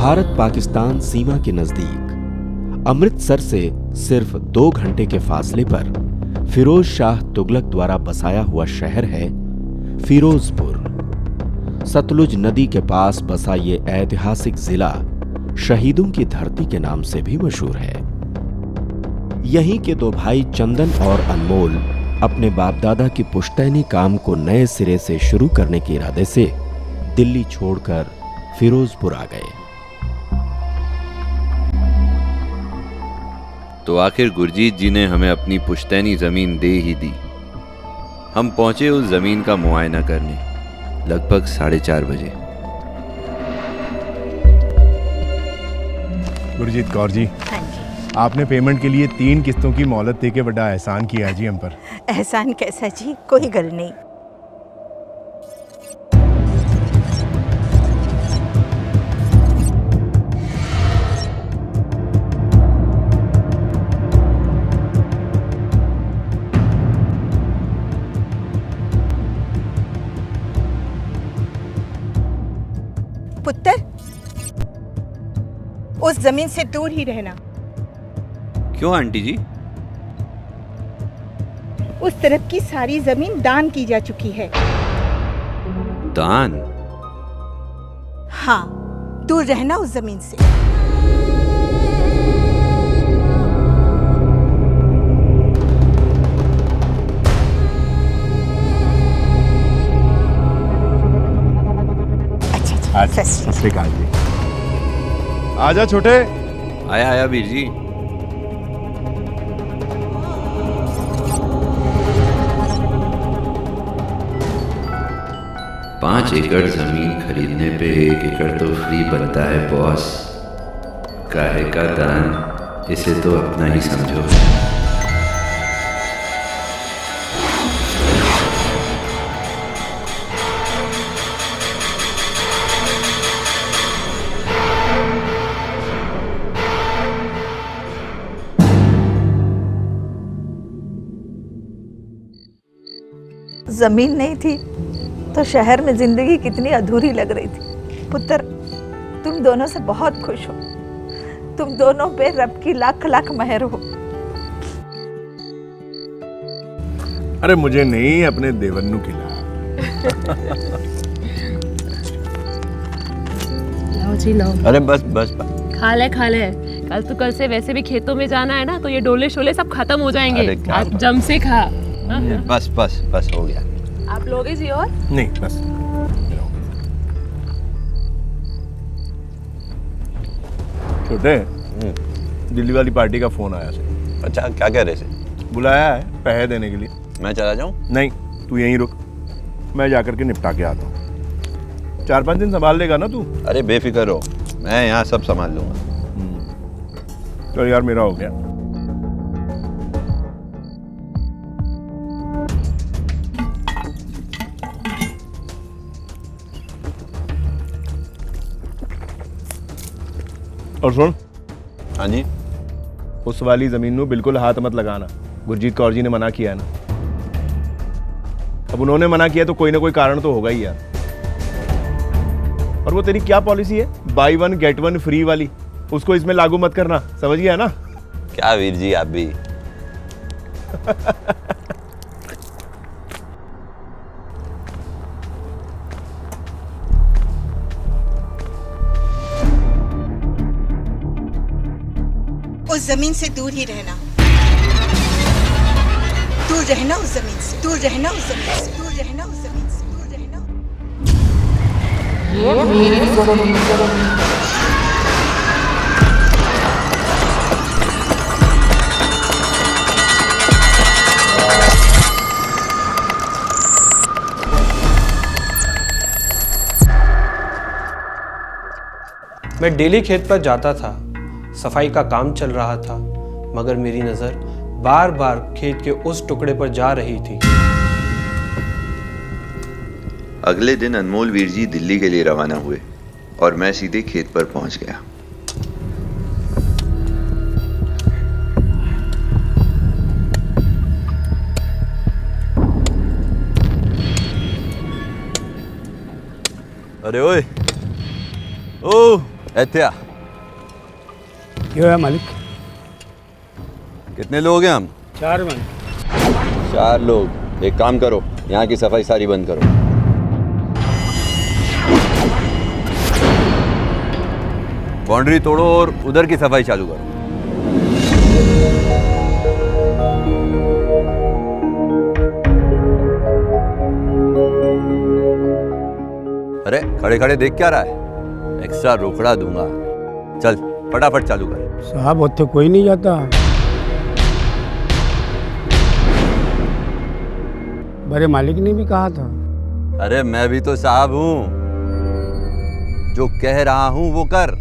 भारत पाकिस्तान सीमा के नजदीक अमृतसर से सिर्फ 2 घंटे के फासले पर फिरोज शाह तुगलक द्वारा बसाया हुआ शहर है फिरोजपुर। सतलुज नदी के पास बसा ये ऐतिहासिक जिला शहीदों की धरती के नाम से भी मशहूर है। यहीं के 2 भाई चंदन और अनमोल अपने बाप दादा की पुश्तैनी काम को नए सिरे से शुरू करने के इरादे से दिल्ली छोड़कर फिरोजपुर आ गए। तो आखिर गुरजीत जी ने हमें अपनी पुश्तैनी जमीन दे ही दी। हम पहुंचे उस जमीन का मुआयना करने लगभग 4:30 बजे। गुरजीत कौर जी, आपने पेमेंट के लिए 3 किस्तों की मोहलत देके बड़ा एहसान किया जी हम पर। एहसान कैसा जी, कोई गल नहीं। पुत्र, उस जमीन से दूर ही रहना। क्यों आंटी जी? उस तरफ की सारी जमीन दान की जा चुकी है। दान? हाँ, दूर रहना उस जमीन से। अच्छा, सत श्री अकाल जी। आजा छोटे। आया वीर जी। पाँच एकड़ जमीन खरीदने पे 1 एकड़ तो फ्री बनता है बॉस। काहे का दान, इसे तो अपना ही समझो। जमीन नहीं थी तो शहर में जिंदगी कितनी अधूरी लग रही थी। पुत्र, तुम दोनों से बहुत खुश हो। तुम दोनों पे रब की लाख लाख मेहर हो। अरे मुझे नहीं, अपने देवन्नू खिला। लो जी लो। अरे बस खा ले। कल से वैसे भी खेतों में जाना है ना, तो ये डोले शोले सब खत्म हो जाएंगे। आज जम से खा। बस हो गया। आप लोगे जी? और नहीं, बस। छोटे, दिल्ली वाली पार्टी का फोन आया से। अच्छा, क्या कह रहे थे? बुलाया है पैसे देने के लिए। मैं चला जाऊं? नहीं, तू यहीं रुक, मैं जाकर के निपटा के आता हूँ। 4-5 दिन संभाल लेगा ना तू? अरे बेफिक्र हो, मैं यहाँ सब संभाल लूंगा। तो यार मेरा हो गया। और सुन। हाँ जी। उस वाली जमीन में बिल्कुल हाथ मत लगाना। गुरजीत कौर जी ने मना किया है ना। अब उन्होंने मना किया तो कोई ना कोई कारण तो होगा ही यार। और वो तेरी क्या पॉलिसी है, बाई 1 गेट 1 फ्री वाली, उसको इसमें लागू मत करना, समझ गया ना? क्या वीर जी आप भी। उस जमीन से दूर ही रहना। दूर रहना उस जमीन से। दूर रहना उस जमीन से। दूर रहना उस जमीन से। दूर रहना। मैं डेली खेत पर जाता था। सफाई का काम चल रहा था, मगर मेरी नजर बार बार खेत के उस टुकड़े पर जा रही थी। अगले दिन अनमोल वीर जी दिल्ली के लिए रवाना हुए और मैं सीधे खेत पर पहुंच गया। अरे ओए, ओ एत्या क्यों है मालिक? कितने लोग हैं हम? 4 मन। 4 लोग। एक काम करो, यहाँ की सफाई सारी बंद करो। बाउंड्री तोड़ो और उधर की सफाई चालू करो। अरे खड़े खड़े देख क्या रहा है? एक्स्ट्रा रोकड़ा दूंगा। चल फटाफट चालू कर। साहब उत्थे कोई नहीं जाता। बड़े मालिक ने भी कहा था। अरे मैं भी तो साहब हूं, जो कह रहा हूं वो कर।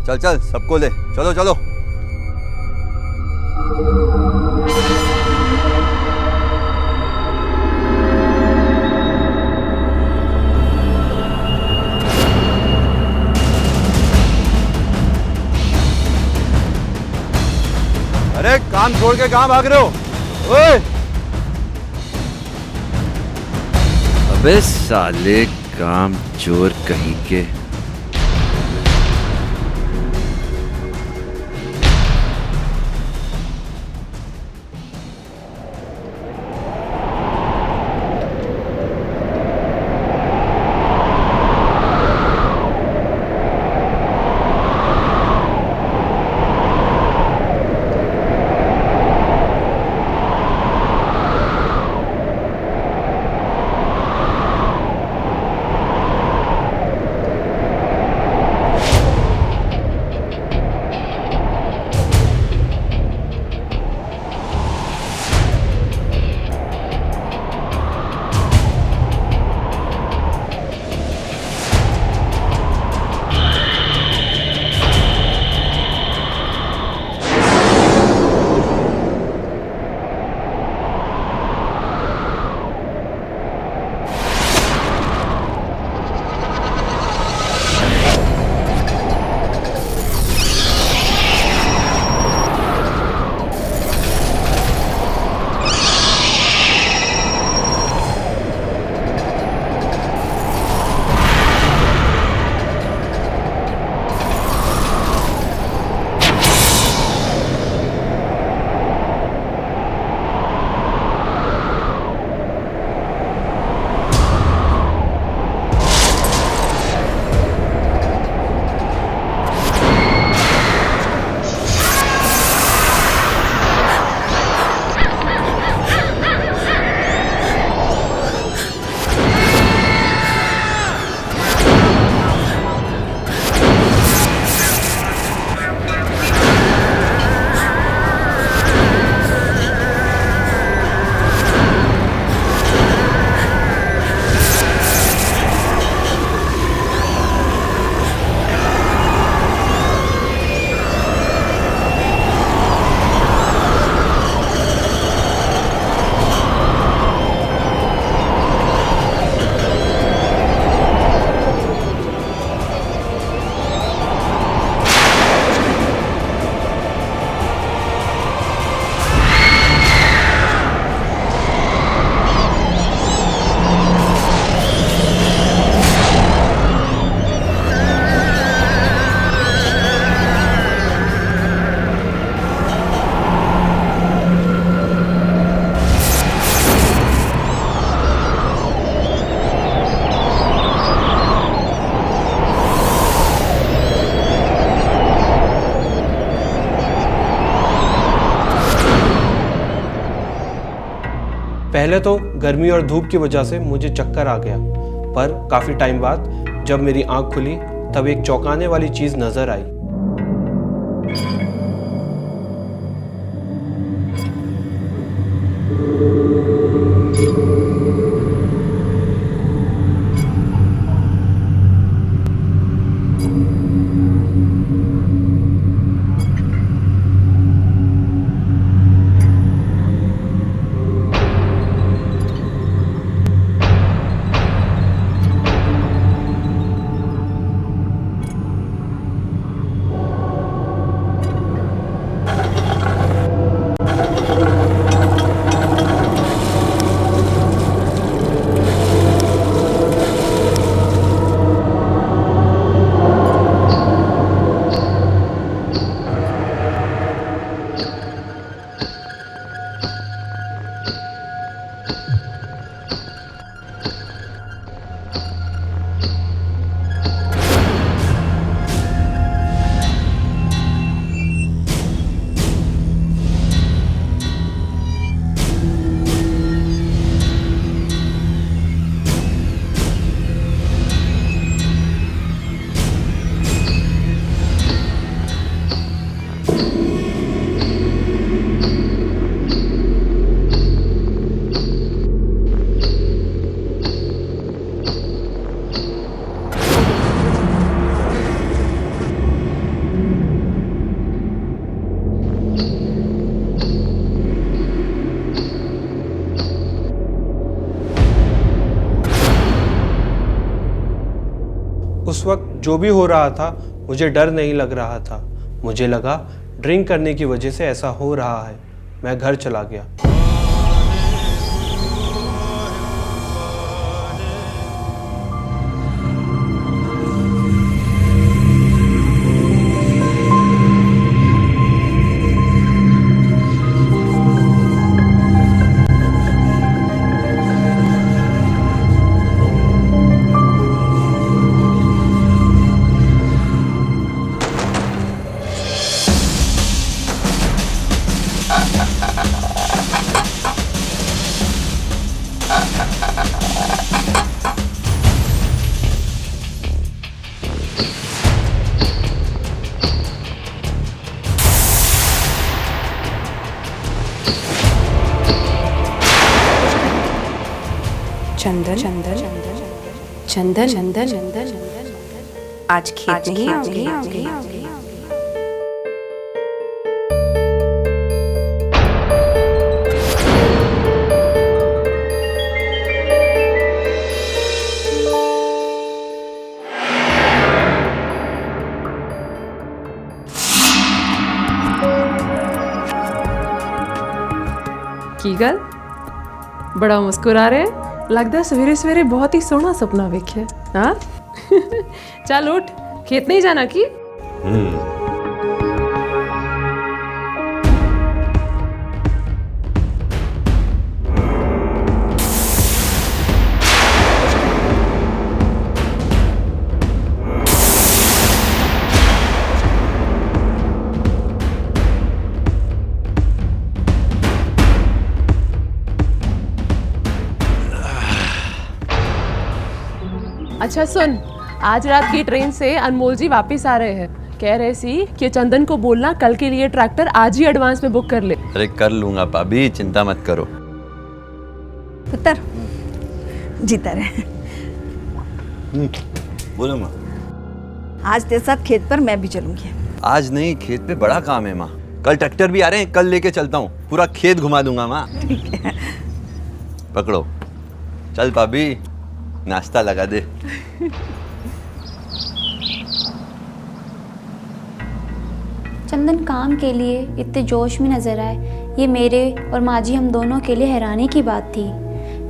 चल चल सबको ले, चलो चलो। अरे काम छोड़ के कहां भाग रहे हो? ओए! अबे साले काम चोर कहीं के। पहले तो गर्मी और धूप की वजह से मुझे चक्कर आ गया, पर काफ़ी टाइम बाद जब मेरी आंख खुली तब एक चौंकाने वाली चीज़ नज़र आई। उस वक्त जो भी हो रहा था मुझे डर नहीं लग रहा था। मुझे लगा ड्रिंक करने की वजह से ऐसा हो रहा है। मैं घर चला गया। चंदन चंदन चंदन चंदन चंदन आज खेत नहीं आओगी। की गल बड़ा मुस्कुरा रहे, लगता सवेरे सवेरे बहुत ही सोहना सपना वेख्या। हाँ चल उठ, खेत नहीं जाना की? अच्छा सुन, आज रात की ट्रेन से अनमोल जी वापस आ रहे हैं। कह रहे सी कि चंदन को बोलना कल के लिए ट्रैक्टर आज ही एडवांस में बुक कर ले। अरे कर लूंगा भाभी, चिंता मत करो। पुत्र जीता रहे। बोलो माँ। आज तेरे साथ खेत पर मैं भी चलूंगी। आज नहीं, खेत पे बड़ा काम है माँ। कल ट्रैक्टर भी आ रहे हैं, कल लेके चलता हूँ, पूरा खेत घुमा दूंगा माँ। ठीक है। पकड़ो, चल भाभी नाश्ता लगा दे। चंदन काम के लिए इतने जोश में नजर आए, ये मेरे और माँ जी हम दोनों के लिए हैरानी की बात थी।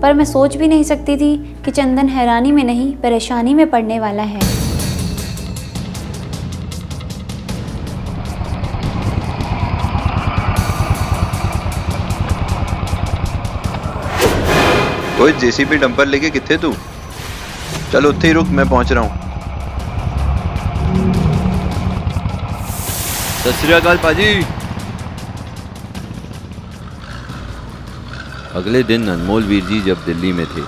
पर मैं सोच भी नहीं सकती थी कि चंदन हैरानी में नहीं परेशानी में पड़ने वाला है। कोई जेसीबी डंपर लेके किथे तू? चल उत्थे ही रुक, मैं पहुंच रहा हूँ। सत श्री अकाल पाजी। अगले दिन अनमोल वीर जी जब दिल्ली में थे,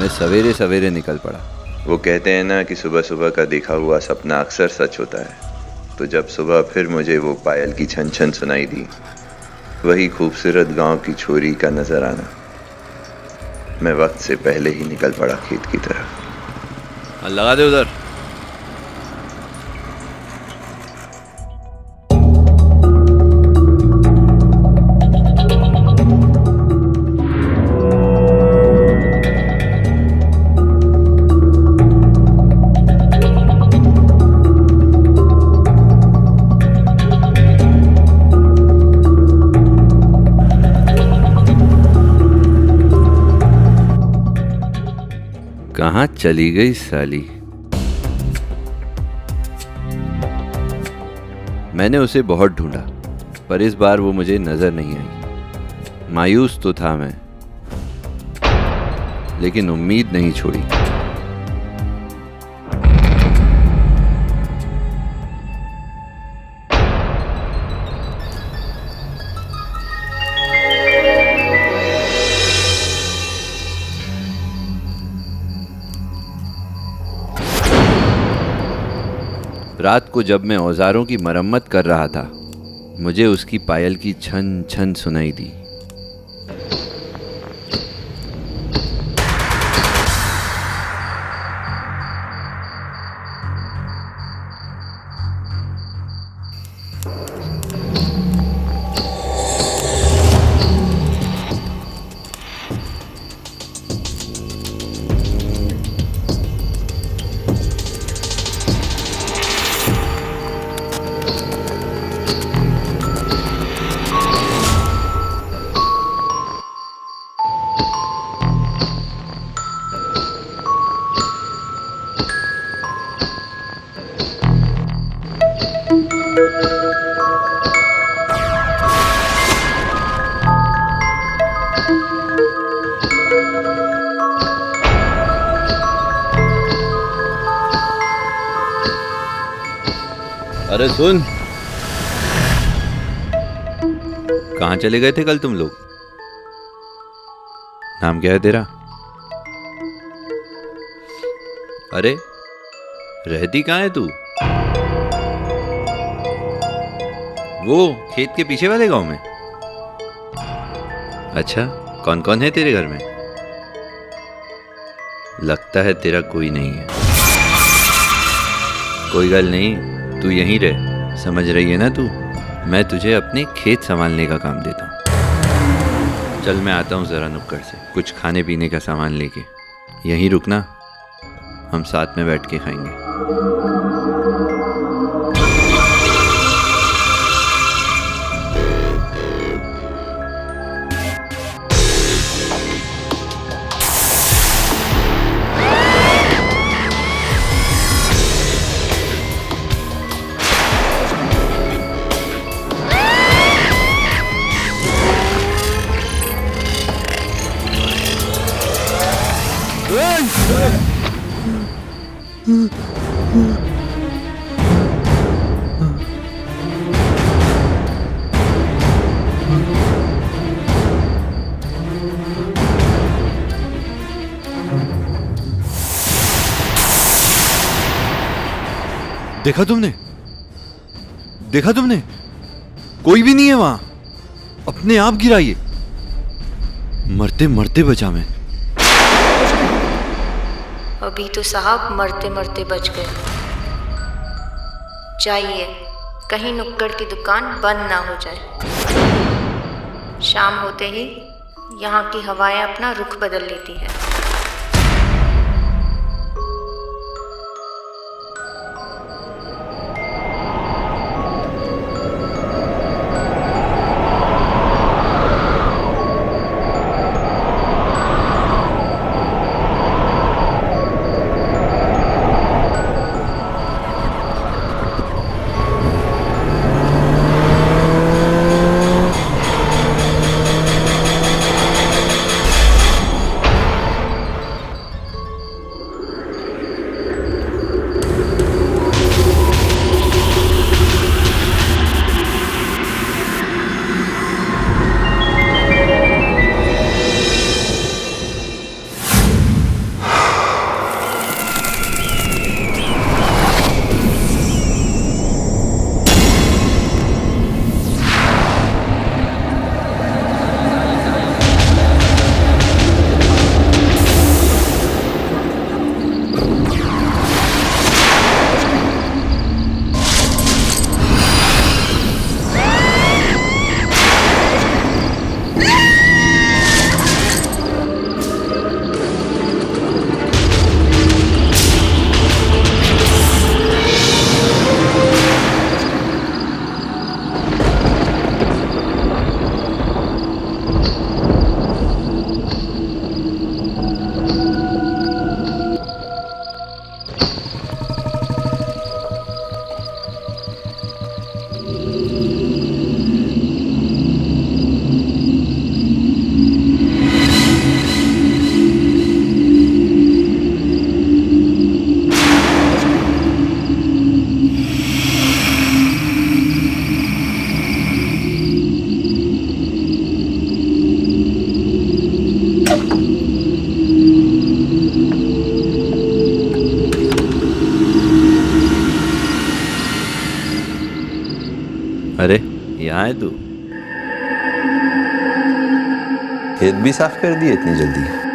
मैं सवेरे सवेरे निकल पड़ा। वो कहते हैं ना कि सुबह सुबह का देखा हुआ सपना अक्सर सच होता है। तो जब सुबह फिर मुझे वो पायल की छन छन सुनाई दी, वही खूबसूरत गांव की छोरी का नजर आना, मैं वक्त से पहले ही निकल पड़ा खेत की तरफ। लगा दे उधर। कहाँ चली गई साली? मैंने उसे बहुत ढूंढा, पर इस बार वो मुझे नजर नहीं आई। मायूस तो था मैं, लेकिन उम्मीद नहीं छोड़ी। रात को जब मैं औजारों की मरम्मत कर रहा था, मुझे उसकी पायल की छन छन सुनाई दी। अरे सुन, कहाँ चले गए थे कल तुम लोग? नाम क्या है तेरा? अरे रहती कहाँ है तू? वो खेत के पीछे वाले गांव में। अच्छा, कौन कौन है तेरे घर में? लगता है तेरा कोई नहीं है। कोई गल नहीं, तू यहीं रह, समझ रही है ना तू? मैं तुझे अपने खेत संभालने का काम देता हूँ। चल मैं आता हूँ ज़रा नुक्कड़ से, कुछ खाने पीने का सामान लेके। यहीं रुकना, हम साथ में बैठ के खाएंगे। देखा तुमने? देखा तुमने? कोई भी नहीं है वहां। अपने आप गिरा ये। मरते मरते बचा मैं। अभी तो साहब मरते मरते बच गए। जाइए, कहीं नुक्कड़ की दुकान बंद ना हो जाए। शाम होते ही यहाँ की हवाएं अपना रुख बदल लेती है। अरे यहाँ है तू? खेत भी साफ कर दिए इतनी जल्दी?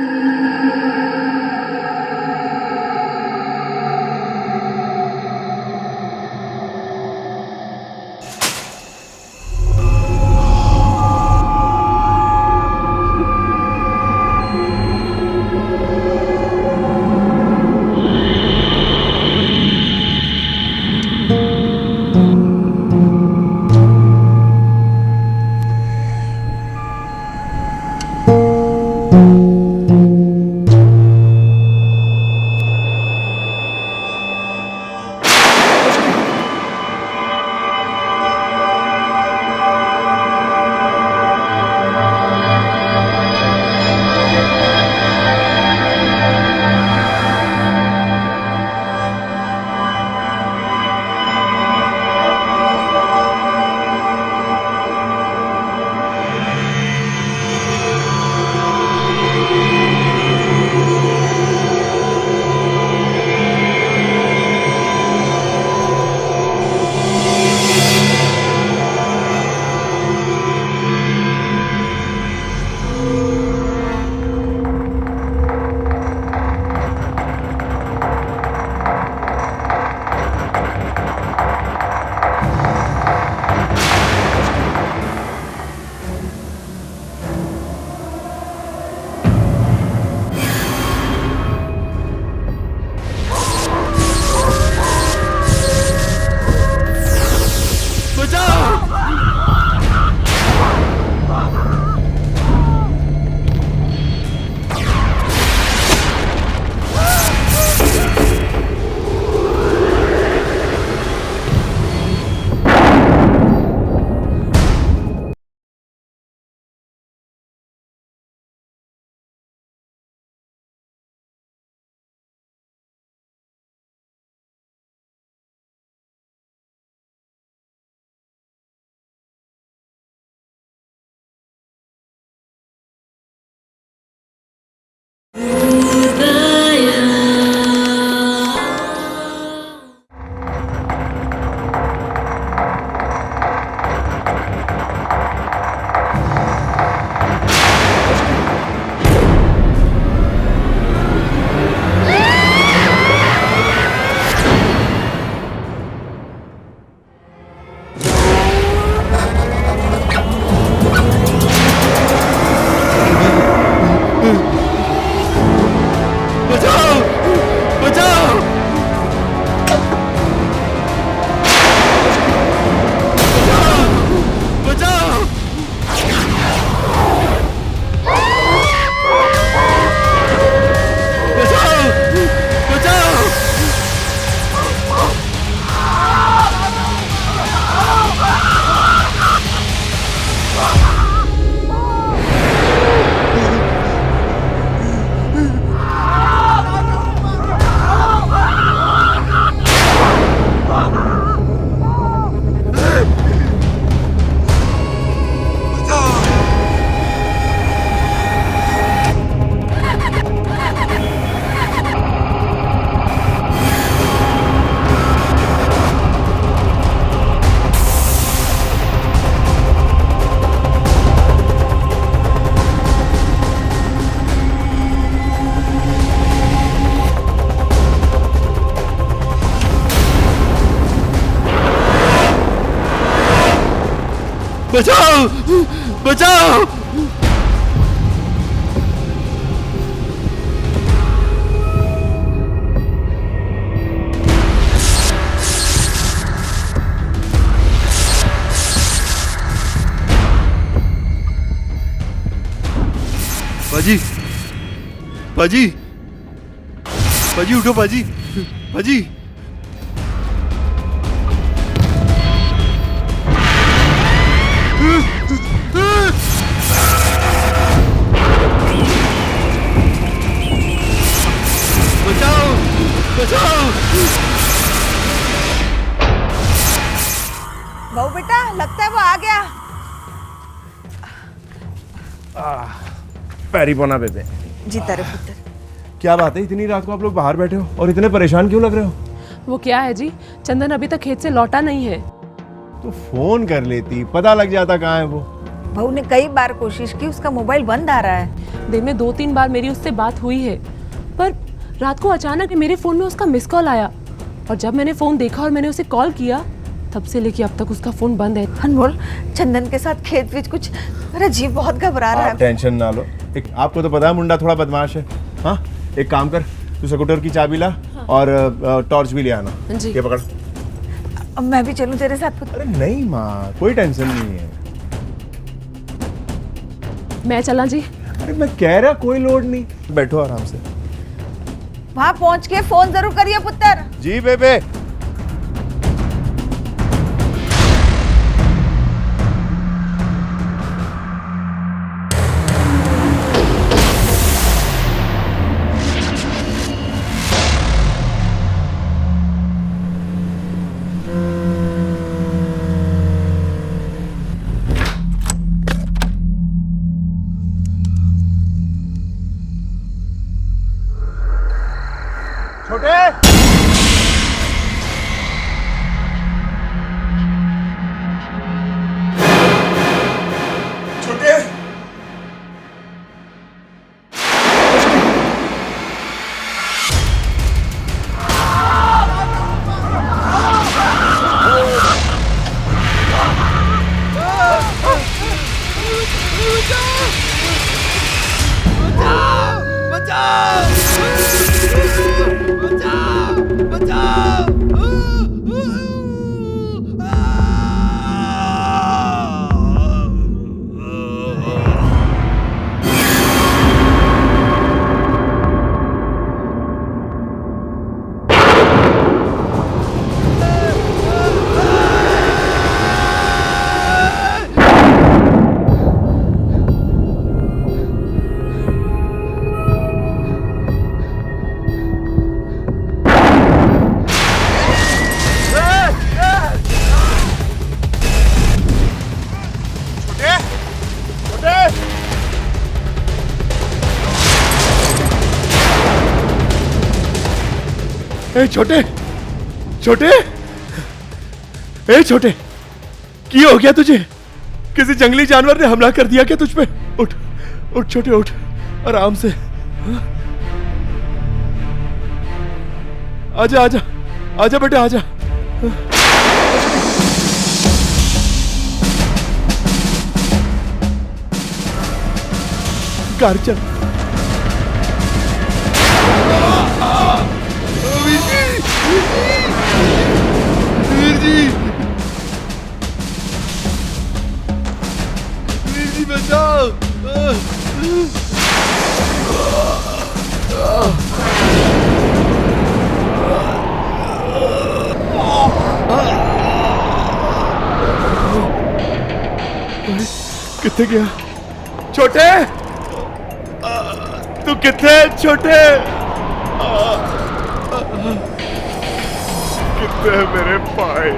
बचाओ बचाओ। पाजी पाजी पाजी उठो पाजी पाजी। बचाओ बचाओ। बहू बेटा, लगता है वो आ गया। पैरी पोना बेबे। जीता रे पुत्र। क्या बात है, इतनी रात को आप लोग बाहर बैठे हो और इतने परेशान क्यों लग रहे हो? वो क्या है जी, चंदन अभी तक खेत से लौटा नहीं है। तो फोन कर लेती, पता लग जाता कहाँ है वो। बहू ने कई बार कोशिश की, उसका मोबाइल बंद आ रहा है। दिन में 2-3 बार मेरी उससे बात हुई है, पर रात को अचानक मेरे फोन में उसका मिस कॉल आया और जब मैंने फोन देखा और मैंने उसे कॉल किया, तब से लेके अब तक उसका फोन बंद है। अनमोल, चंदन के साथ खेत में कुछ मेरा जीव बहुत घबरा रहा है। टेंशन ना लो। एक आपको तो पता है मुंडा थोड़ा बदमाश है। हाँ, एक काम कर, तू स्कूटर की चाबी ला और टॉर्च भी ले आना। जी। ये पकड़। अब मैं भी चलूं तेरे साथ पुत्र? अरे नहीं माँ, कोई टेंशन नहीं है। मैं चला जी? अरे मैं कह रहा कोई लोड नहीं, बैठो आराम से। वहां पहुंच के फोन जरूर करिए पुत्र। जी बेबे। छोटे छोटे ए छोटे छोटे, ए छोटे, क्या हो गया तुझे? किसी जंगली जानवर ने हमला कर दिया क्या तुझ पे? उठ उठ छोटे, उठ आराम से। आजा आजा आजा बेटा, आजा। कार चल। वीर जी बचाओ। कितने गया छोटे? तू कितने छोटे? कितने मेरे पाए?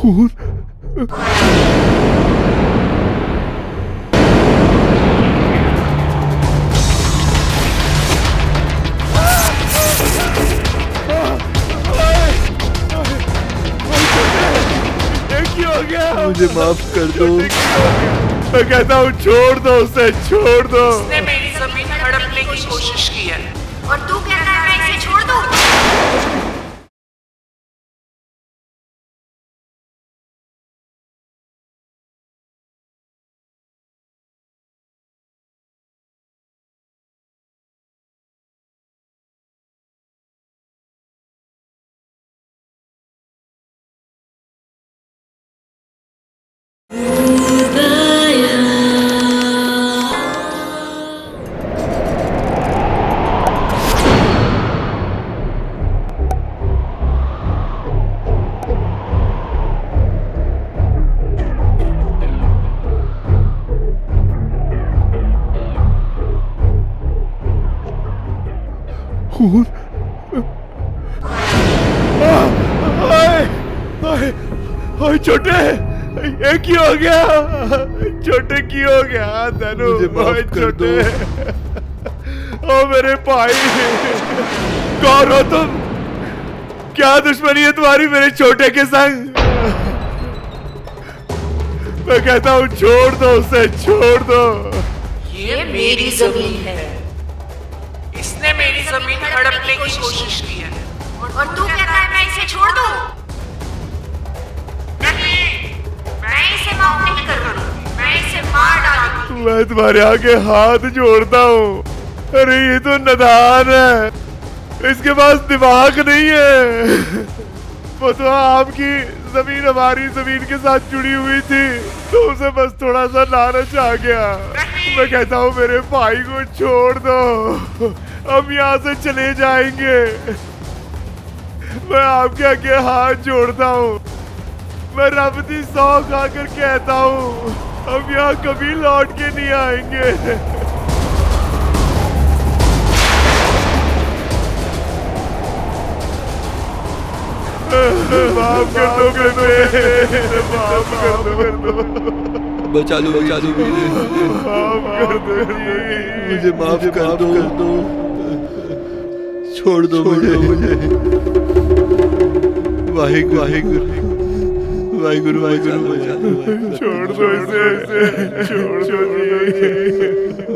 खून। मुझे माफ कर दो। मैं कहता हूँ छोड़ दो उसे, छोड़ दो। उसने मेरी जमीन हड़पने की कोशिश की है और तू कहता है मैं इसे छोड़ दूं? खून। ओए छोटे, ये क्यों हो गया? छोटे क्यों हो गया? धनु, ओए छोटे, ओ मेरे भाई, कौन हो तुम? क्या दुश्मनी है तुम्हारी मेरे छोटे के संग? मैं कहता हूँ छोड़ दो उसे, छोड़ दो। ये मेरी जमीन है, इसने मेरी जमीन हड़पने की कोशिश की है और तू कहता है मैं इसे छोड़ दूं? नहीं, मैं इसे माफ नहीं कर रहा, मैं इसे मार डालूंगी। मैं तुम्हारे आगे हाथ जोड़ता हूँ। अरे ये तो नादान है, इसके पास दिमाग नहीं है। वो तो आपकी जमीन हमारी जमीन के साथ जुड़ी हुई थी, तो उसे बस थोड़ा सा लालच आ गया। मैं कहता हूँ मेरे भाई को छोड़ दो, हम यहाँ से चले जाएंगे। मैं आपके आगे हाथ जोड़ता हूँ, मैं रब की सौ खाकर कहता हूँ हम यहाँ कभी लौट के नहीं आएंगे। माफ कर दो, माफ कर दो, बचा लो, बचा लो, माफ कर दो जी, मुझे माफ कर दो, छोड़ दो मुझे। वाहिगुरु वाहिगुरु वाहिगुरु वाहिगुरु, छोड़ दो इसे, छोड़ दो जी,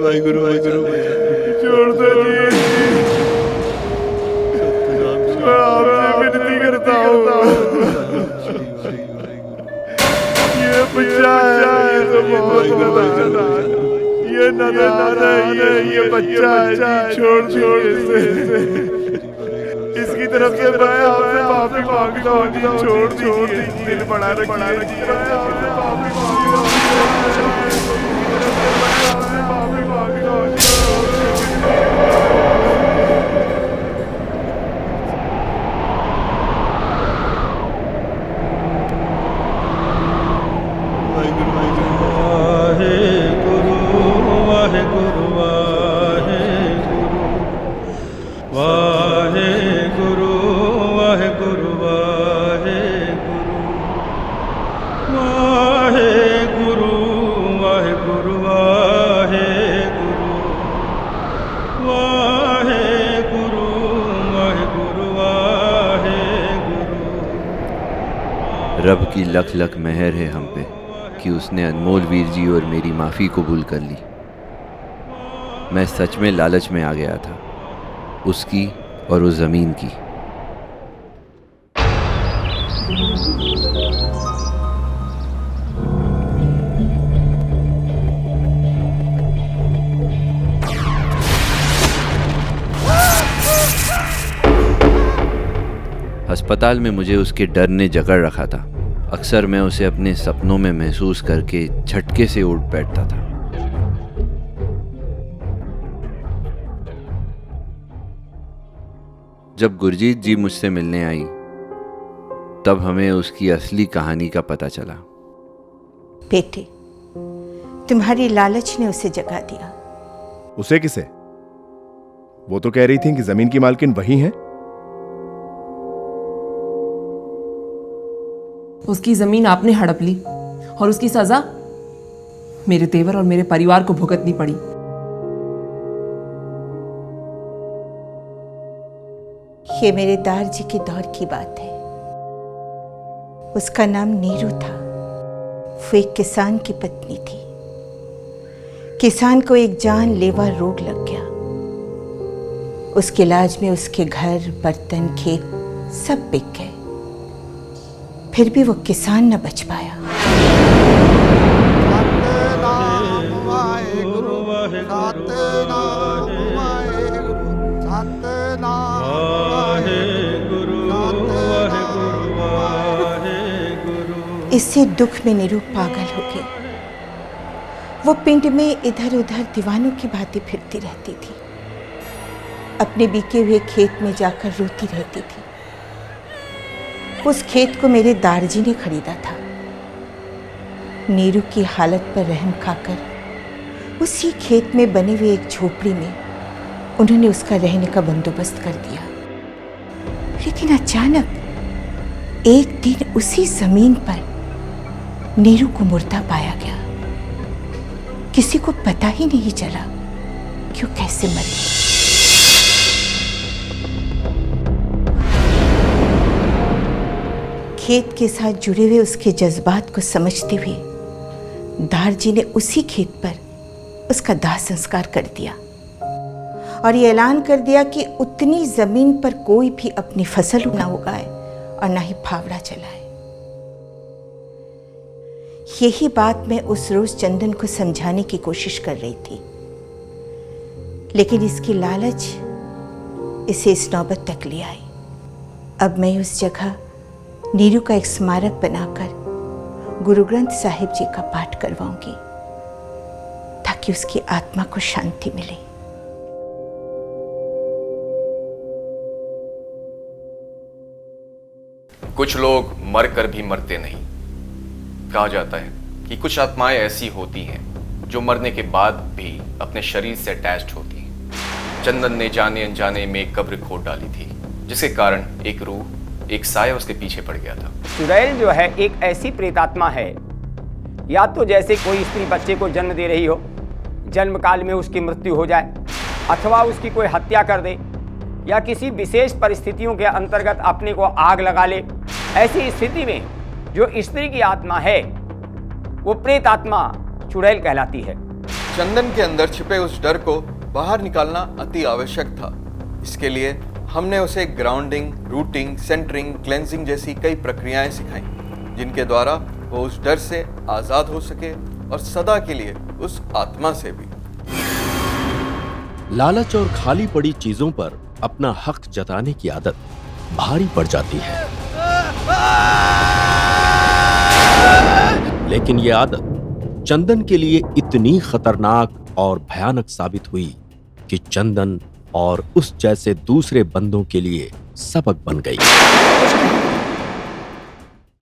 वाहिगुरु वाहिगुरु, छोड़ दो जी। मैं आपसे विनती करता हूँ, ये बच्चा है, ये तो बहुत नादान है, ये नादान है, ये बच्चा है, छोड़ इसे। इसकी तरफ से मैं आपसे माफी मांगता हूँ जी, छोड़ दीजिए, दिल बड़ा रखिए, मैं आपसे माफी मांगता हूँ। रब की लख लख मेहर है हम पे कि उसने अनमोल वीर जी और मेरी माफ़ी कबूल कर ली। मैं सच में लालच में आ गया था, उसकी और उस ज़मीन की। अस्पताल में मुझे उसके डर ने जकड़ रखा था। अक्सर मैं उसे अपने सपनों में महसूस करके झटके से उठ बैठता था। जब गुरजीत जी मुझसे मिलने आई, तब हमें उसकी असली कहानी का पता चला। बेटे, तुम्हारी लालच ने उसे जगा दिया। उसे किसे? वो तो कह रही थी कि जमीन की मालकिन वही है। उसकी जमीन आपने हड़प ली और उसकी सजा मेरे तेवर और मेरे परिवार को भुगतनी पड़ी। ये मेरे दार जी के दौर की बात है। उसका नाम नीरू था। वो एक किसान की पत्नी थी। किसान को एक जानलेवा रोग लग गया। उसके इलाज में उसके घर, बर्तन, खेत सब बिक गए। फिर भी वो किसान न बच पाया। इससे दुख में नीरू पागल हो गई। वो पिंड में इधर उधर दीवानों की भांति फिरती रहती थी। अपने बिके हुए खेत में जाकर रोती रहती थी। उस खेत को मेरे दारजी ने खरीदा था। नीरू की हालत पर रहम खाकर उसी खेत में बने हुए एक झोपड़ी में उन्होंने उसका रहने का बंदोबस्त कर दिया। लेकिन अचानक एक दिन उसी जमीन पर नीरू को मुर्दा पाया गया। किसी को पता ही नहीं चला कि वो कैसे मरी। खेत के साथ जुड़े हुए उसके जज्बात को समझते हुए दारजी ने उसी खेत पर उसका दाह संस्कार कर दिया और ये ऐलान कर दिया कि उतनी जमीन पर कोई भी अपनी फसल ना उगाए और ना ही फावड़ा चलाए। यही बात मैं उस रोज चंदन को समझाने की कोशिश कर रही थी, लेकिन इसकी लालच इसे इस नौबत तक ले आई। अब मैं उस जगह नीरू का एक स्मारक बनाकर गुरु ग्रंथ साहिब जी का पाठ करवाऊंगी ताकि उसकी आत्मा को शांति मिले। कुछ लोग मरकर भी मरते नहीं। कहा जाता है कि कुछ आत्माएं ऐसी होती हैं जो मरने के बाद भी अपने शरीर से अटैच्ड होती हैं। चंदन ने जाने अनजाने में एक कब्र खोद डाली थी, जिसके कारण एक रूह, एक साया उसके पीछे पड़ गया था। चुड़ैल जो है एक ऐसी प्रेतात्मा है, या तो जैसे कोई स्त्री बच्चे को जन्म दे रही हो, जन्म काल में उसकी मृत्यु हो जाए, अथवा उसकी कोई हत्या कर दे, या किसी विशेष परिस्थितियों के अंतर्गत अपने को आग लगा ले। ऐसी स्थिति में जो स्त्री की आत्मा है वो प्रेत आत्मा चुड़ैल कहलाती है। चंदन के अंदर छिपे उस डर को बाहर निकालना अति आवश्यक था। इसके लिए हमने उसे ग्राउंडिंग, रूटिंग, सेंटरिंग, क्लेंजिंग जैसी कई प्रक्रियाएं सिखाई, जिनके द्वारा वो उस डर से आजाद हो सके और सदा के लिए उस आत्मा से भी। लालच और खाली पड़ी चीजों पर अपना हक जताने की आदत भारी पड़ जाती है, लेकिन यह आदत चंदन के लिए इतनी खतरनाक और भयानक साबित हुई कि चंदन और उस जैसे दूसरे बंदों के लिए सबक बन गई।